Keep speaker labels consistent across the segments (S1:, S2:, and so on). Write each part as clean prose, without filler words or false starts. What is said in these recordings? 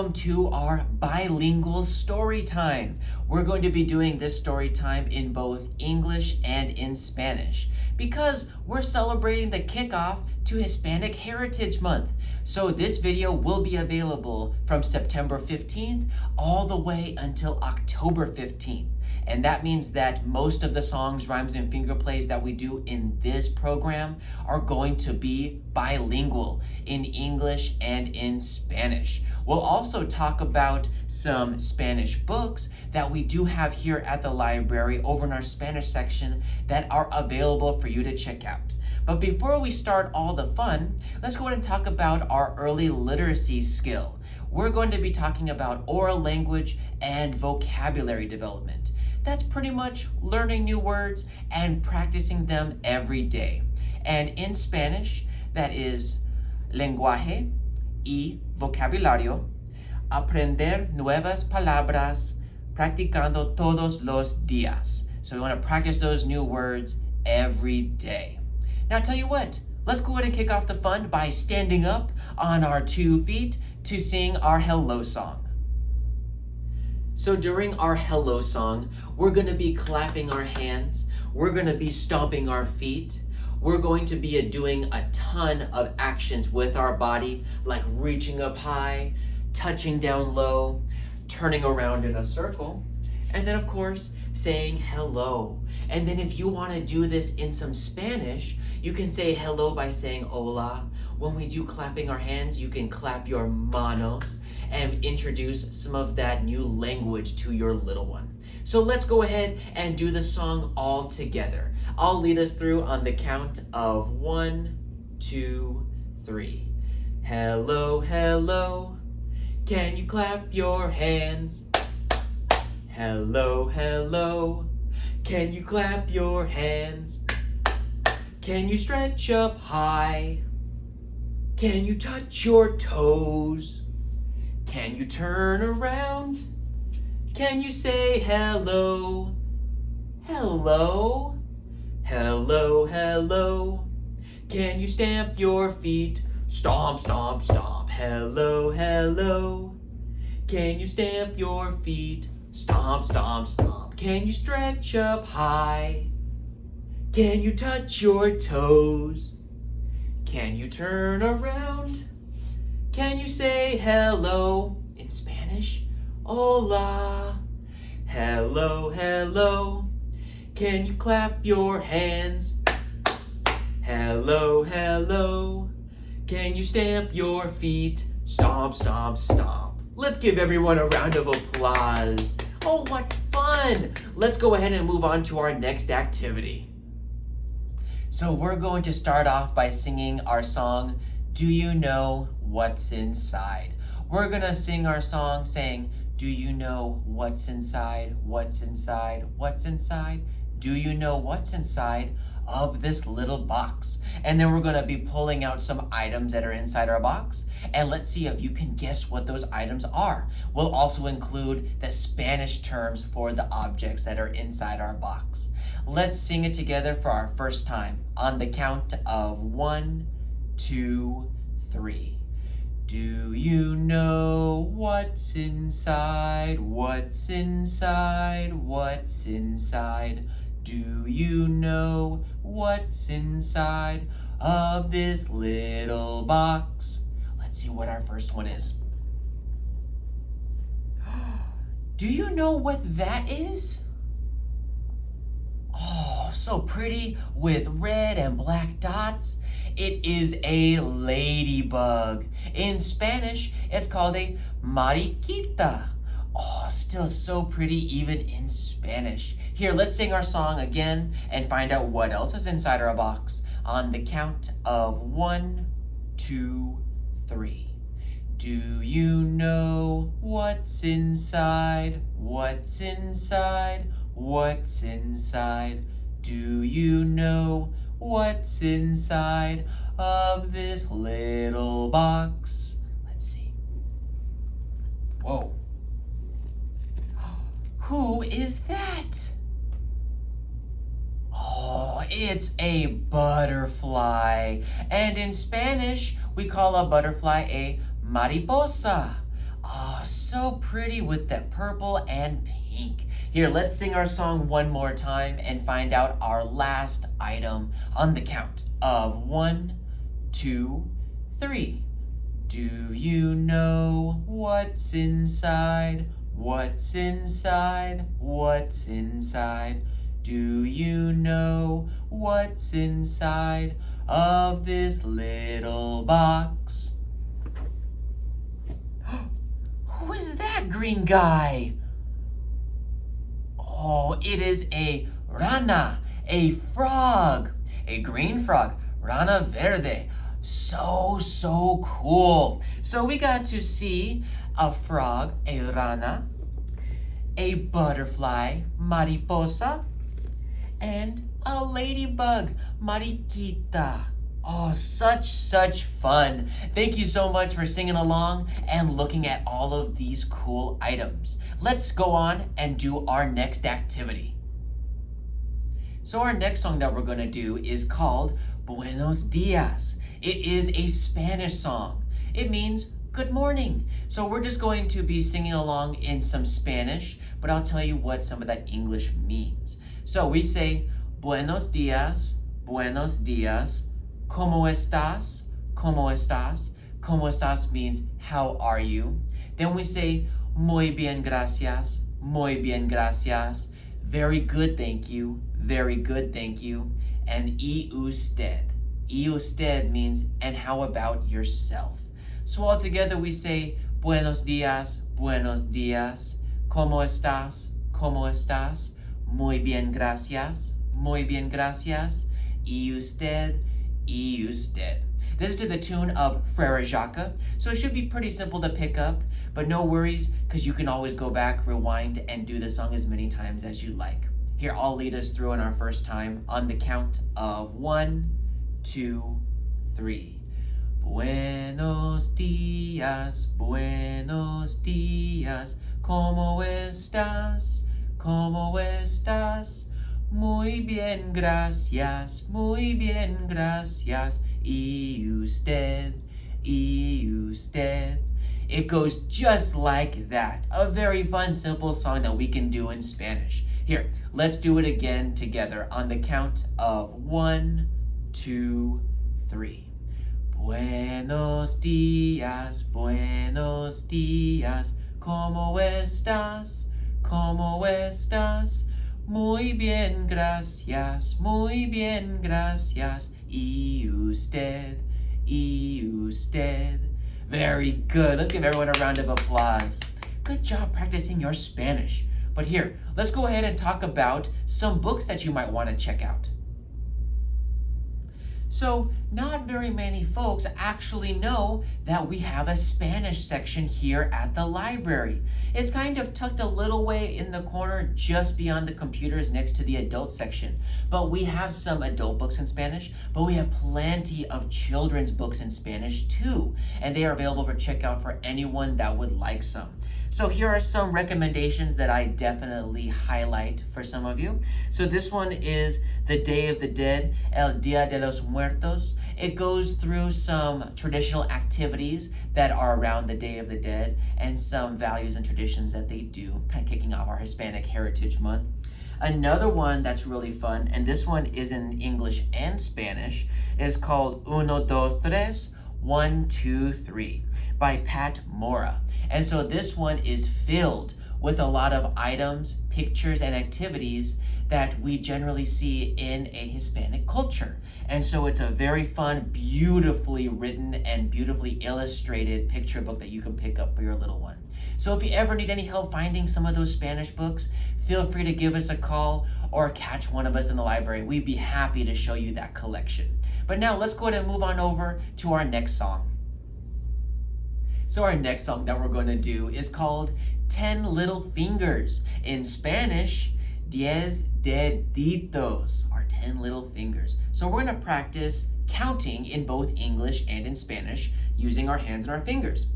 S1: welcome to our bilingual story time. We're going to be doing this story time in both English and in Spanish because we're celebrating the kickoff to Hispanic Heritage Month. So this video will be available from September 15th all the way until October 15th. And that means that most of the songs, rhymes, and finger plays that we do in this program are going to be bilingual in English and in Spanish. We'll also talk about some Spanish books that we do have here at the library over in our Spanish section that are available for you to check out. But before we start all the fun, let's go ahead and talk about our early literacy skill. We're going to be talking about oral language and vocabulary development. That's pretty much learning new words and practicing them every day. And in Spanish, that is lenguaje y vocabulario, aprender nuevas palabras, practicando todos los días. So we want to practice those new words every day. Now I'll tell you what, let's go ahead and kick off the fun by standing up on our 2 feet to sing our hello song. So during our hello song, we're going to be clapping our hands, we're going to be stomping our feet, we're going to be doing a ton of actions with our body, like reaching up high, touching down low, turning around in a circle, and then of course, saying hello. And then if you want to do this in some Spanish, you can say hello by saying hola. When we do clapping our hands, you can clap your manos and introduce some of that new language to your little one. So let's go ahead and do the song all together. I'll lead us through on the count of 1, 2, 3. Hello, hello. Can you clap your hands? Hello, hello. Can you clap your hands? Can you stretch up high? Can you touch your toes? Can you turn around? Can you say hello? Hello? Hello, hello. Can you stamp your feet? Stomp, stomp, stomp. Hello, hello. Can you stamp your feet? Stomp, stomp, stomp. Can you stretch up high? Can you touch your toes? Can you turn around? Can you say hello in Spanish? Hola. Hello, hello. Can you clap your hands? Hello, hello. Can you stamp your feet? Stomp, stomp, stomp. Let's give everyone a round of applause. Oh, what fun! Let's go ahead and move on to our next activity. So we're going to start off by singing our song, Do You Know What's Inside? We're going to sing our song saying, do you know what's inside, what's inside, what's inside? Do you know what's inside of this little box? And then we're going to be pulling out some items that are inside our box. And let's see if you can guess what those items are. We'll also include the Spanish terms for the objects that are inside our box. Let's sing it together for our first time on the count of 1, 2, 3. Do you know what's inside? What's inside? What's inside? Do you know what's inside of this little box? Let's see what our first one is. Do you know what that is? Oh, so pretty with red and black dots. It is a ladybug. In Spanish, it's called a mariquita. Oh, still so pretty even in Spanish. Here, let's sing our song again and find out what else is inside our box on the count of 1, 2, 3. Do you know what's inside? What's inside? What's inside? Do you know what's inside of this little box? Let's see. Whoa. Who is that? Oh, it's a butterfly. And in Spanish, we call a butterfly a mariposa. Oh, so pretty with that purple and pink. Here, let's sing our song one more time and find out our last item on the count of 1, 2, 3. Do you know what's inside? What's inside? What's inside? Do you know what's inside of this little box? Who is that green guy? Oh, it is a rana, a frog, a green frog, rana verde. So cool. So we got to see a frog, a rana, a butterfly, mariposa, and a ladybug, mariquita. Oh, such fun. Thank you so much for singing along and looking at all of these cool items. Let's go on and do our next activity. So our next song that we're going to do is called Buenos Dias. It is a Spanish song. It means good morning. So we're just going to be singing along in some Spanish, but I'll tell you what some of that English means. So we say, Buenos Dias, Buenos Dias. ¿Cómo estás? ¿Cómo estás? ¿Cómo estás means how are you? Then we say, muy bien, gracias. Muy bien, gracias. Very good, thank you. Very good, thank you. And y usted. Y usted means, and how about yourself? So all together we say, buenos dias, buenos dias. ¿Cómo estás? ¿Cómo estás? Muy bien, gracias. Muy bien, gracias. Y usted? Y usted. This is to the tune of Frere Jacques, so it should be pretty simple to pick up, but no worries, because you can always go back, rewind, and do the song as many times as you like. Here, I'll lead us through in our first time on the count of 1, 2, 3. Buenos dias, buenos dias, ¿cómo estás? ¿Cómo estás? Muy bien, gracias, muy bien, gracias. Y usted, y usted. It goes just like that. A very fun, simple song that we can do in Spanish. Here, let's do it again together on the count of 1, 2, 3. Buenos dias, buenos dias. ¿Cómo estás? ¿Cómo estás? Muy bien, gracias, muy bien, gracias. Y usted, y usted. Very good. Let's give everyone a round of applause. Good job practicing your Spanish. But here, let's go ahead and talk about some books that you might want to check out. So, not very many folks actually know that we have a Spanish section here at the library. It's kind of tucked a little way in the corner just beyond the computers next to the adult section. But we have some adult books in Spanish, but we have plenty of children's books in Spanish too. And they are available for checkout for anyone that would like some. So here are some recommendations that I definitely highlight for some of you. So this one is The Day of the Dead, El Dia de los Muertos. It goes through some traditional activities that are around the Day of the Dead and some values and traditions that they do, kind of kicking off our Hispanic Heritage Month. Another one that's really fun, and this one is in English and Spanish, is called Uno, Dos, Tres, 1, 2, 3 by Pat Mora. And so this one is filled with a lot of items, pictures, and activities that we generally see in a Hispanic culture. And so it's a very fun, beautifully written, and beautifully illustrated picture book that you can pick up for your little one. So if you ever need any help finding some of those Spanish books, feel free to give us a call or catch one of us in the library. We'd be happy to show you that collection. But now let's go ahead and move on over to our next song. So our next song that we're going to do is called 10 Little Fingers. In Spanish, 10 deditos, or 10 little fingers. So we're going to practice counting in both English and in Spanish using our hands and our fingers.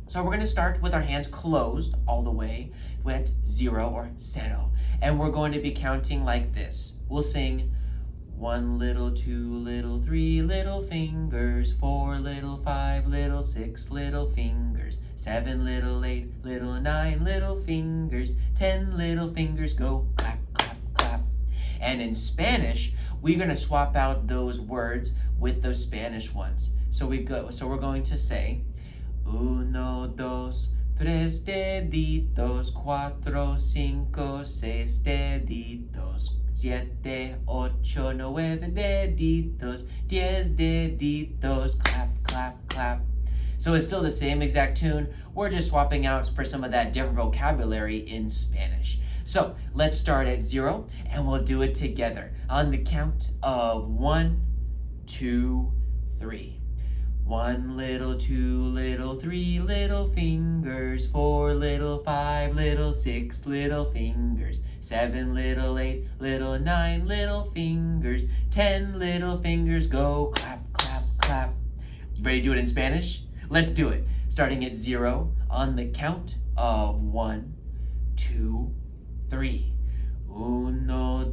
S1: So we're going to start with our hands closed all the way with 0 or cero. And we're going to be counting like this. We'll sing 1 little, 2 little, 3 little fingers, 4 little, 5 little, 6 little fingers, 7 little, 8 little, 9 little fingers, 10 little fingers go clap, clap, clap. And in Spanish, we're going to swap out those words with those Spanish ones. So we're going to say, 1, 2, 3 deditos, 4, 5, 6 deditos, 7, 8, 9 deditos, 10 deditos, clap, clap, clap. So it's still the same exact tune. We're just swapping out for some of that different vocabulary in Spanish. So let's start at 0 and we'll do it together on the count of 1, 2, 3. 1 little, 2 little, 3 little fingers, 4 little, 5 little, 6 little fingers, 7 little, 8 little, 9 little fingers, 10 little fingers go clap, clap, clap. You ready to do it in Spanish? Let's do it. Starting at 0 on the count of 1, 2, 3. 1, 2,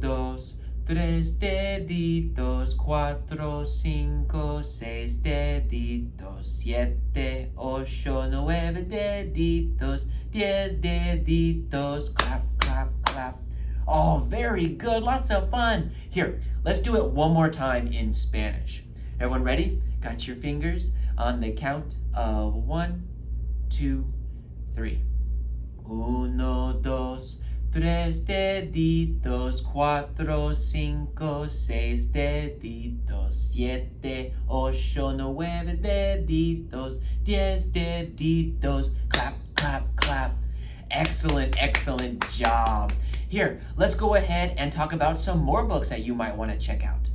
S1: 3 deditos, 4, 5, 6 deditos, 7, 8, 9 deditos, 10 deditos, clap, clap, clap. Oh, very good. Lots of fun. Here, let's do it one more time in Spanish. Everyone ready? Got your fingers on the count of 1, 2, 3. 1, 2, 3 deditos, 4, 5, 6 deditos, 7, 8, 9 deditos, 10 deditos, clap, clap, clap. Excellent, excellent job. Here, let's go ahead and talk about some more books that you might want to check out.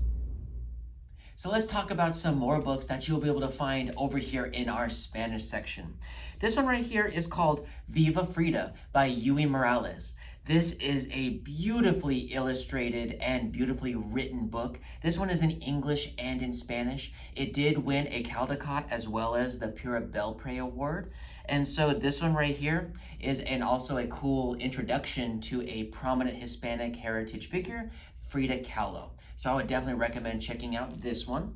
S1: So let's talk about some more books that you'll be able to find over here in our Spanish section. This one right here is called Viva Frida by Yui Morales. This is a beautifully illustrated and beautifully written book. This one is in English and in Spanish. It did win a Caldecott as well as the Pura Belpré Award. And so this one right here is also a cool introduction to a prominent Hispanic heritage figure, Frida Kahlo. So I would definitely recommend checking out this one.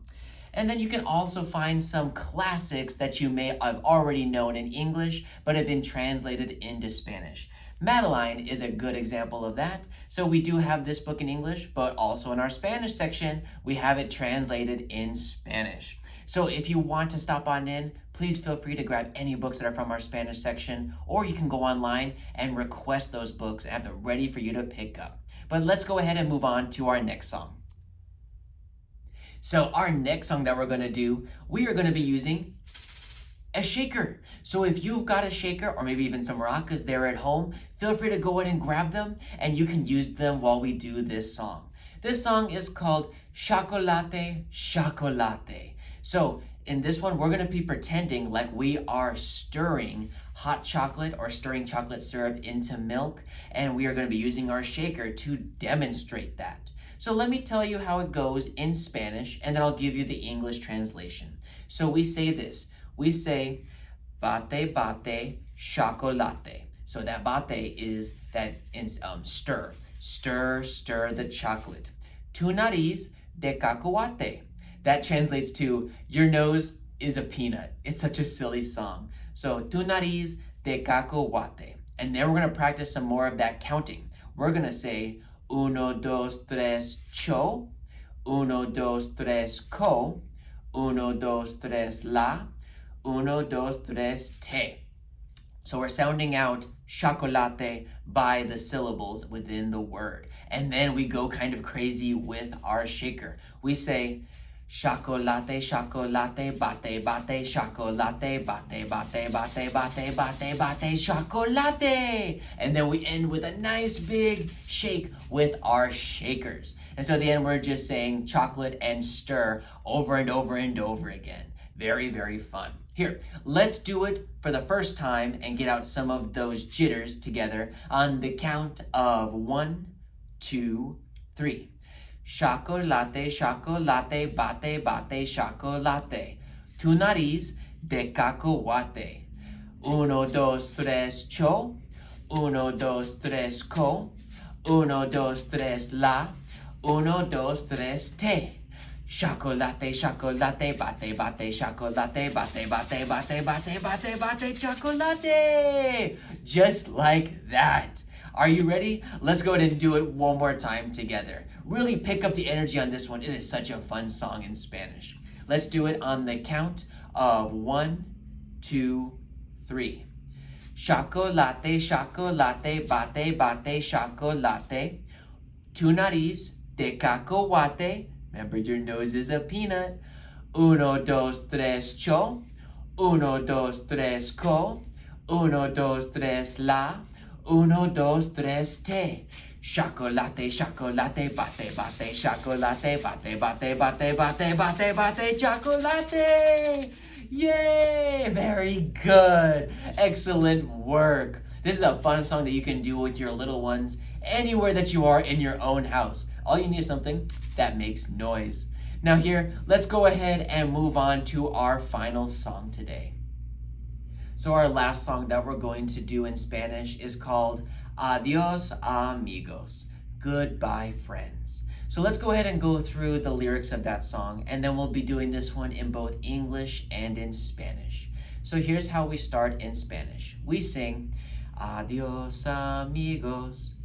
S1: And then you can also find some classics that you may have already known in English, but have been translated into Spanish. Madeline is a good example of that. So we do have this book in English, but also in our Spanish section, we have it translated in Spanish. So if you want to stop on in, please feel free to grab any books that are from our Spanish section, or you can go online and request those books and have them ready for you to pick up. But let's go ahead and move on to our next song. So our next song that we're going to do, we are going to be using a shaker. So if you've got a shaker or maybe even some maracas there at home, feel free to go ahead and grab them and you can use them while we do this song. This song is called Chocolate, Chocolate. So in this one, we're going to be pretending like we are stirring hot chocolate or stirring chocolate syrup into milk, and we are going to be using our shaker to demonstrate that. So let me tell you how it goes in Spanish, and then I'll give you the English translation. So we say this. We say, bate, bate, chocolate. So that bate is that stir. Stir, stir the chocolate. Tu nariz de cacahuate. That translates to, your nose is a peanut. It's such a silly song. So, tu nariz de cacahuate. And then we're going to practice some more of that counting. We're going to say, 1, 2, 3, cho. 1, 2, 3, co. 1, 2, 3, la. 1, 2, 3, te. So we're sounding out chocolate by the syllables within the word. And then we go kind of crazy with our shaker. We say, chocolate, chocolate, bate, bate, chocolate, bate, bate, bate, bate, bate, bate, chocolate. And then we end with a nice big shake with our shakers. And so at the end, we're just saying chocolate and stir over and over and over again. Very, very fun. Here, let's do it for the first time and get out some of those jitters together on the count of 1, 2, 3. Chocolate, chocolate, bate, bate, chocolate. Tu nariz de cacahuate. 1, 2, 3, cho. 1, 2, 3, co. 1, 2, 3, la. Uno, dos, tres, te. Chocolate, chocolate, bate, bate, chocolate, bate, bate, bate, bate, bate, bate, chocolate. Just like that. Are you ready? Let's go ahead and do it one more time together. Really pick up the energy on this one. It is such a fun song in Spanish. Let's do it on the count of 1, 2, 3. Chocolate, chocolate, bate, bate, chocolate. Tu nariz de cacahuate. Remember, your nose is a peanut. Uno, dos, tres, cho. Uno, dos, tres, co. Uno, dos, tres, la. Uno, dos, tres, te. Chocolate, chocolate, bate, bate, chocolate, bate, bate, bate, bate, bate, bate, chocolate. Yay! Very good. Excellent work. This is a fun song that you can do with your little ones anywhere that you are in your own house. All you need is something that makes noise. Now here, let's go ahead and move on to our final song today. So our last song that we're going to do in Spanish is called Adios, amigos. Goodbye, friends. So let's go ahead and go through the lyrics of that song, and then we'll be doing this one in both English and in Spanish. So here's how we start in Spanish. We sing, Adios, amigos.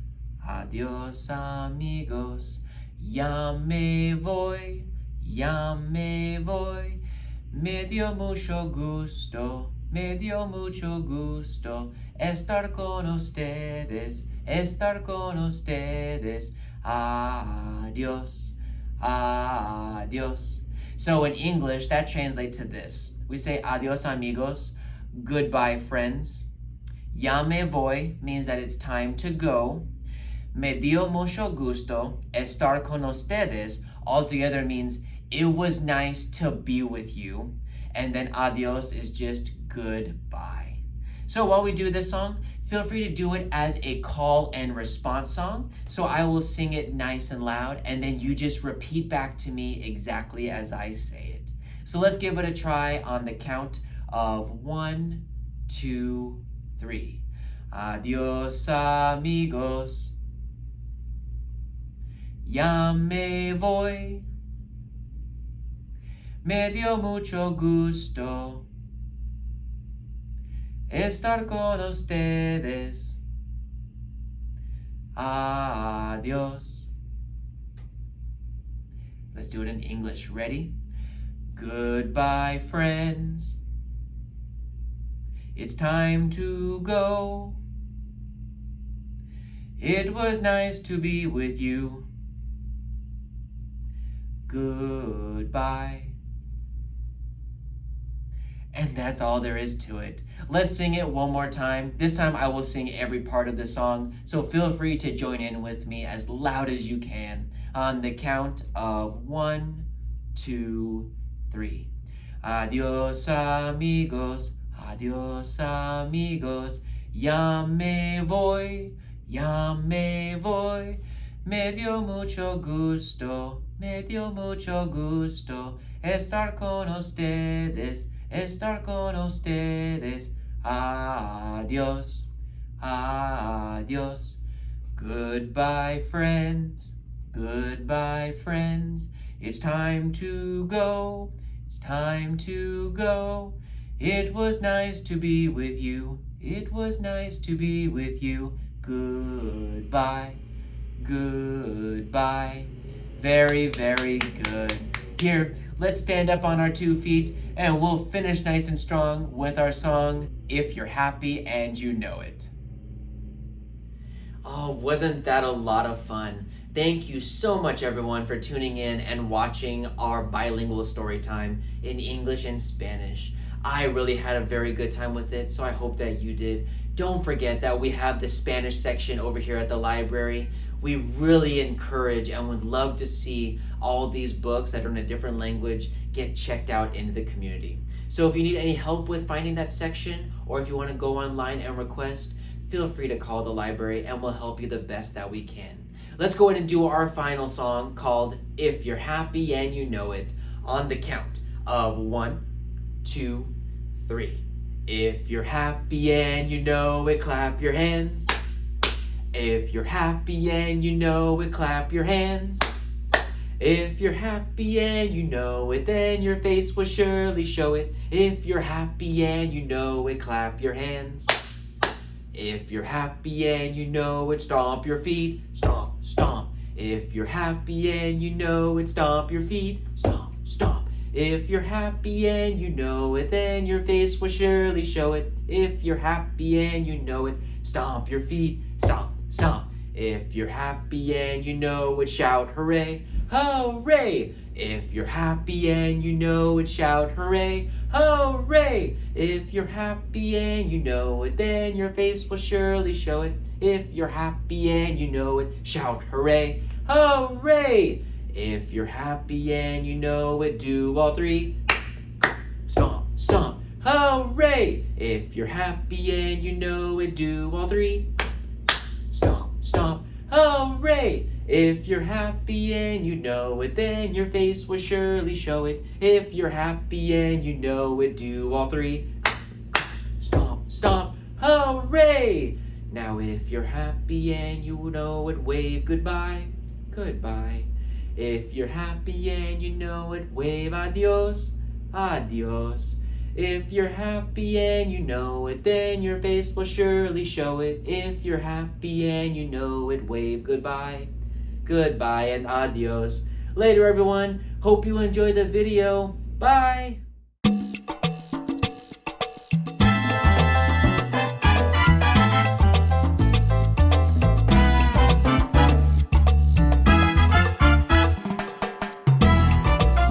S1: Adios, amigos. Ya me voy, ya me voy. Me dio mucho gusto estar con ustedes, estar con ustedes. Adios, adios. So in English, that translates to this. We say adios, amigos, goodbye, friends. Ya me voy means that it's time to go. Me dio mucho gusto estar con ustedes altogether means it was nice to be with you. And then adios is just goodbye. So while we do this song, feel free to do it as a call and response song. So I will sing it nice and loud, and then you just repeat back to me exactly as I say it. So let's give it a try on the count of 1, 2, 3. Adios, amigos. Ya me voy. Me dio mucho gusto estar con ustedes. Adios. Let's do it in English. Ready? Goodbye, friends. It's time to go. It was nice to be with you. Goodbye. And that's all there is to it. Let's sing it one more time. This time I will sing every part of the song, so feel free to join in with me as loud as you can on the count of 1, 2, 3. Adios, amigos. Adios, amigos. Ya me voy. Ya me voy. Me dio mucho gusto estar con ustedes. Estar con ustedes. Adios, adios. Goodbye, friends. Goodbye, friends. It's time to go. It's time to go. It was nice to be with you. It was nice to be with you. Goodbye. Goodbye. Very, very good. Here, let's stand up on our 2 feet and we'll finish nice and strong with our song, If You're Happy and You Know It. Oh, wasn't that a lot of fun? Thank you so much, everyone, for tuning in and watching our bilingual story time in English and Spanish. I really had a very good time with it, so I hope that you did. Don't forget that we have the Spanish section over here at the library. We really encourage and would love to see all these books that are in a different language get checked out into the community. So if you need any help with finding that section, or if you want to go online and request, feel free to call the library and we'll help you the best that we can. Let's go ahead and do our final song called If You're Happy and You Know It on the count of 1, 2, 3. If you're happy and you know it, clap your hands. If you're happy and you know it, clap your hands. If you're happy and you know it, then your face will surely show it. If you're happy and you know it, clap your hands. If you're happy and you know it, stomp your feet. Stomp, stomp. If you're happy and you know it, stomp your feet. Stomp, stomp. If you're happy and you know it, then your face will surely show it. If you're happy and you know it, stomp your feet. Stomp, stomp. If you're happy and you know it, shout hooray, hooray. If you're happy and you know it, shout hooray, hooray. If you're happy and you know it, then your face will surely show it. If you're happy and you know it, shout hooray, hooray. If you're happy and you know it, do all three. Stomp, stomp, hooray. If you're happy and you know it, do all three. Stomp, stomp, hooray. If you're happy and you know it, then your face will surely show it. If you're happy and you know it, do all three. Stomp, stomp, hooray. Now if you're happy and you know it, wave goodbye, goodbye. If you're happy and you know it, wave adios, adios. If you're happy and you know it, then your face will surely show it. If you're happy and you know it, wave goodbye, goodbye and adios. Later everyone, hope you enjoyed the video. Bye!